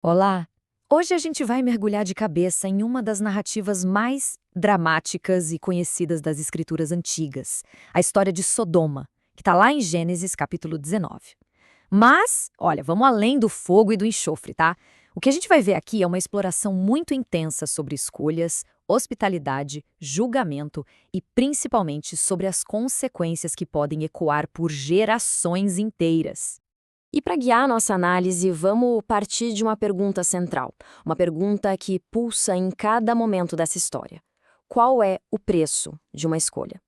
Olá! Hoje a gente vai mergulhar de cabeça em uma das narrativas mais dramáticas e conhecidas das escrituras antigas, a história de Sodoma, que está lá em Gênesis capítulo 19. Mas, olha, vamos além do fogo e do enxofre, tá? O que a gente vai ver aqui é uma exploração muito intensa sobre escolhas, hospitalidade, julgamento e principalmente sobre as consequências que podem ecoar por gerações inteiras. E para guiar nossa análise, vamos partir de uma pergunta central, uma pergunta que pulsa em cada momento dessa história. Qual é o preço de uma escolha?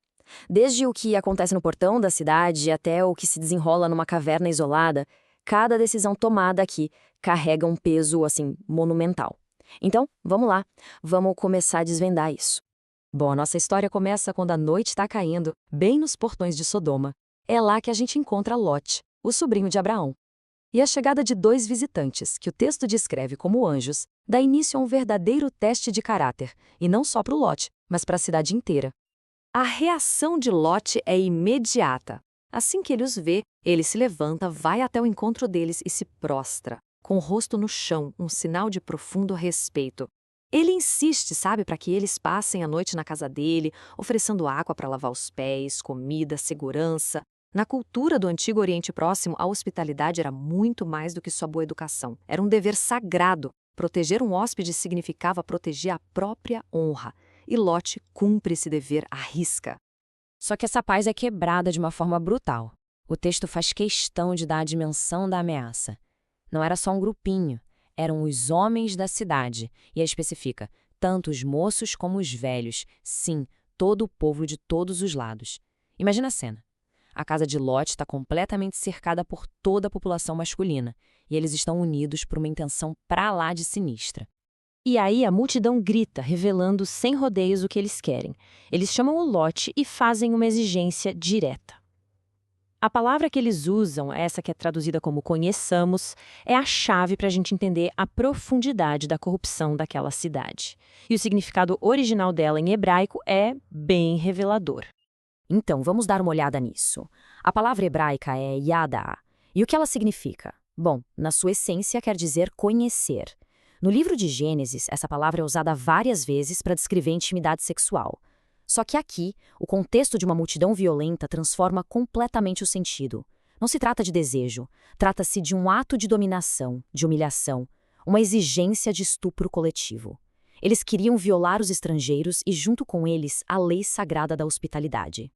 Desde o que acontece no portão da cidade até o que se desenrola numa caverna isolada, cada decisão tomada aqui carrega um peso, assim, monumental. Então, vamos lá, vamos começar a desvendar isso. Bom, a nossa história começa quando a noite está caindo, bem nos portões de Sodoma. É lá que a gente encontra Lote, o sobrinho de Abraão. E a chegada de dois visitantes, que o texto descreve como anjos, dá início a um verdadeiro teste de caráter, e não só para o Lote, mas para a cidade inteira. A reação de Lote é imediata. Assim que ele os vê, ele se levanta, vai até o encontro deles e se prostra, com o rosto no chão, um sinal de profundo respeito. Ele insiste, sabe, para que eles passem a noite na casa dele, oferecendo água para lavar os pés, comida, segurança. Na cultura do Antigo Oriente Próximo, a hospitalidade era muito mais do que só boa educação. Era um dever sagrado. Proteger um hóspede significava proteger a própria honra. E Lote cumpre esse dever à risca. Só que essa paz é quebrada de uma forma brutal. O texto faz questão de dar a dimensão da ameaça. Não era só um grupinho, eram os homens da cidade, e aí especifica, tanto os moços como os velhos, sim, todo o povo de todos os lados. Imagina a cena. A casa de Lote está completamente cercada por toda a população masculina, e eles estão unidos por uma intenção pra lá de sinistra. E aí a multidão grita, revelando sem rodeios o que eles querem. Eles chamam o Lote e fazem uma exigência direta. A palavra que eles usam, essa que é traduzida como conheçamos, é a chave para a gente entender a profundidade da corrupção daquela cidade. E o significado original dela em hebraico é bem revelador. Então, vamos dar uma olhada nisso. A palavra hebraica é yada. E o que ela significa? Bom, na sua essência quer dizer conhecer. No livro de Gênesis, essa palavra é usada várias vezes para descrever intimidade sexual. Só que aqui, o contexto de uma multidão violenta transforma completamente o sentido. Não se trata de desejo, trata-se de um ato de dominação, de humilhação, uma exigência de estupro coletivo. Eles queriam violar os estrangeiros e, junto com eles, a lei sagrada da hospitalidade.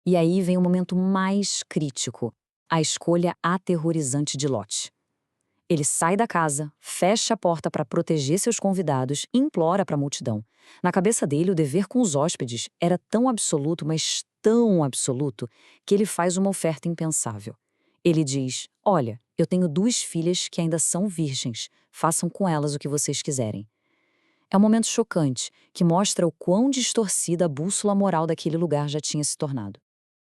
E aí vem o momento mais crítico, a escolha aterrorizante de Lote. Ele sai da casa, fecha a porta para proteger seus convidados e implora para a multidão. Na cabeça dele, o dever com os hóspedes era tão absoluto, mas tão absoluto, que ele faz uma oferta impensável. Ele diz, olha, eu tenho 2 filhas que ainda são virgens, façam com elas o que vocês quiserem. É um momento chocante, que mostra o quão distorcida a bússola moral daquele lugar já tinha se tornado.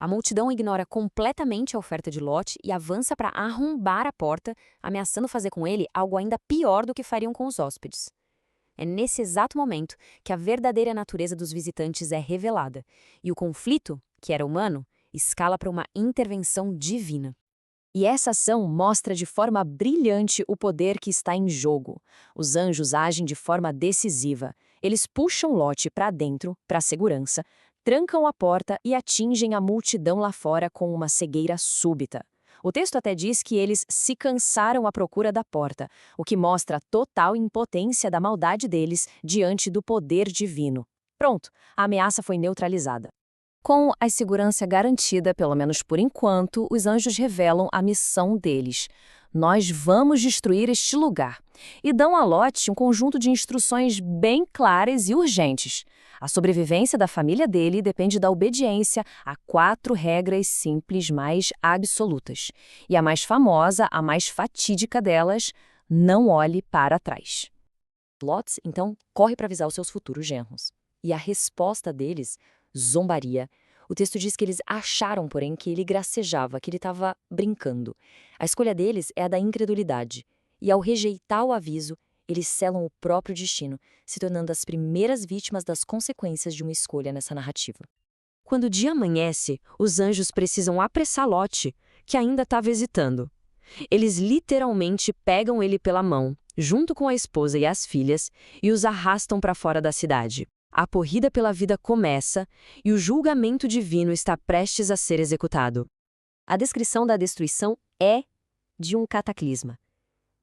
A multidão ignora completamente a oferta de Lote e avança para arrombar a porta, ameaçando fazer com ele algo ainda pior do que fariam com os hóspedes. É nesse exato momento que a verdadeira natureza dos visitantes é revelada, e o conflito, que era humano, escala para uma intervenção divina. E essa ação mostra de forma brilhante o poder que está em jogo. Os anjos agem de forma decisiva. Eles puxam Lote para dentro, para a segurança, trancam a porta e atingem a multidão lá fora com uma cegueira súbita. O texto até diz que eles se cansaram à procura da porta, o que mostra a total impotência da maldade deles diante do poder divino. Pronto, a ameaça foi neutralizada. Com a segurança garantida, pelo menos por enquanto, os anjos revelam a missão deles. Nós vamos destruir este lugar. E dão a Lote um conjunto de instruções bem claras e urgentes. A sobrevivência da família dele depende da obediência a 4 regras simples, mas absolutas. E a mais famosa, a mais fatídica delas, não olhe para trás. Lot, então, corre para avisar os seus futuros genros. E a resposta deles, zombaria. O texto diz que eles acharam, porém, que ele gracejava, que ele estava brincando. A escolha deles é a da incredulidade. E ao rejeitar o aviso, eles selam o próprio destino, se tornando as primeiras vítimas das consequências de uma escolha nessa narrativa. Quando o dia amanhece, os anjos precisam apressar Lote, que ainda estava hesitando. Eles literalmente pegam ele pela mão, junto com a esposa e as filhas, e os arrastam para fora da cidade. A corrida pela vida começa e o julgamento divino está prestes a ser executado. A descrição da destruição é de um cataclisma.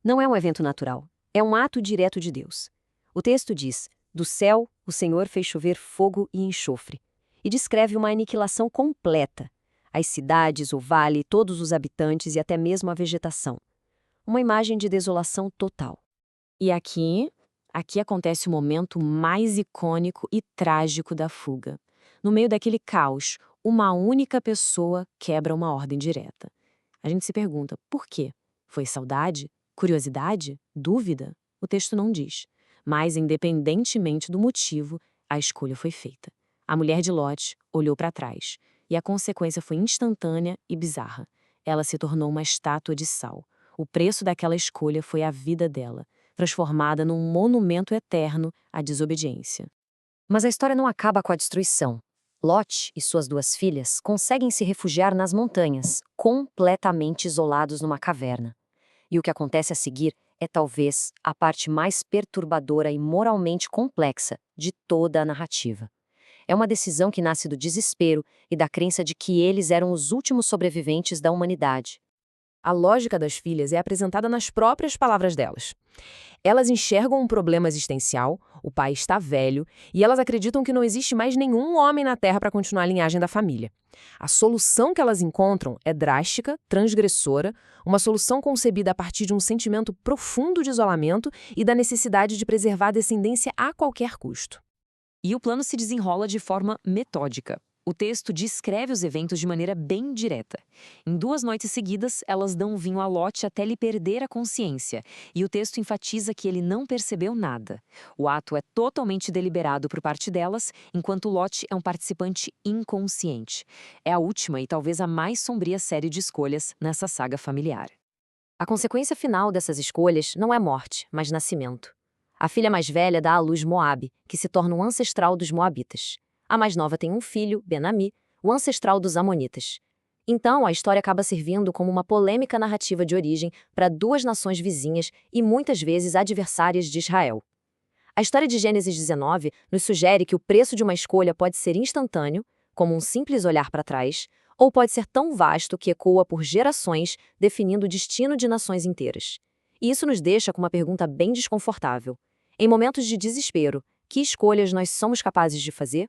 Não é um evento natural, é um ato direto de Deus. O texto diz: do céu o Senhor fez chover fogo e enxofre, e descreve uma aniquilação completa. As cidades, o vale, todos os habitantes e até mesmo a vegetação. Uma imagem de desolação total. E aqui acontece o momento mais icônico e trágico da fuga. No meio daquele caos, uma única pessoa quebra uma ordem direta. A gente se pergunta, por quê? Foi saudade? Curiosidade? Dúvida? O texto não diz. Mas, independentemente do motivo, a escolha foi feita. A mulher de Lot olhou para trás, e a consequência foi instantânea e bizarra. Ela se tornou uma estátua de sal. O preço daquela escolha foi a vida dela, transformada num monumento eterno à desobediência. Mas a história não acaba com a destruição. Lot e suas 2 filhas conseguem se refugiar nas montanhas, completamente isolados numa caverna. E o que acontece a seguir é talvez a parte mais perturbadora e moralmente complexa de toda a narrativa. É uma decisão que nasce do desespero e da crença de que eles eram os últimos sobreviventes da humanidade. A lógica das filhas é apresentada nas próprias palavras delas. Elas enxergam um problema existencial, o pai está velho, e elas acreditam que não existe mais nenhum homem na Terra para continuar a linhagem da família. A solução que elas encontram é drástica, transgressora, uma solução concebida a partir de um sentimento profundo de isolamento e da necessidade de preservar a descendência a qualquer custo. E o plano se desenrola de forma metódica. O texto descreve os eventos de maneira bem direta. Em 2 noites seguidas, elas dão vinho a Lot até lhe perder a consciência, e o texto enfatiza que ele não percebeu nada. O ato é totalmente deliberado por parte delas, enquanto Lot é um participante inconsciente. É a última e talvez a mais sombria série de escolhas nessa saga familiar. A consequência final dessas escolhas não é morte, mas nascimento. A filha mais velha dá à luz Moabe, que se torna um ancestral dos Moabitas. A mais nova tem um filho, Ben-Ami, o ancestral dos Amonitas. Então, a história acaba servindo como uma polêmica narrativa de origem para 2 nações vizinhas e muitas vezes adversárias de Israel. A história de Gênesis 19 nos sugere que o preço de uma escolha pode ser instantâneo, como um simples olhar para trás, ou pode ser tão vasto que ecoa por gerações, definindo o destino de nações inteiras. E isso nos deixa com uma pergunta bem desconfortável. Em momentos de desespero, que escolhas nós somos capazes de fazer?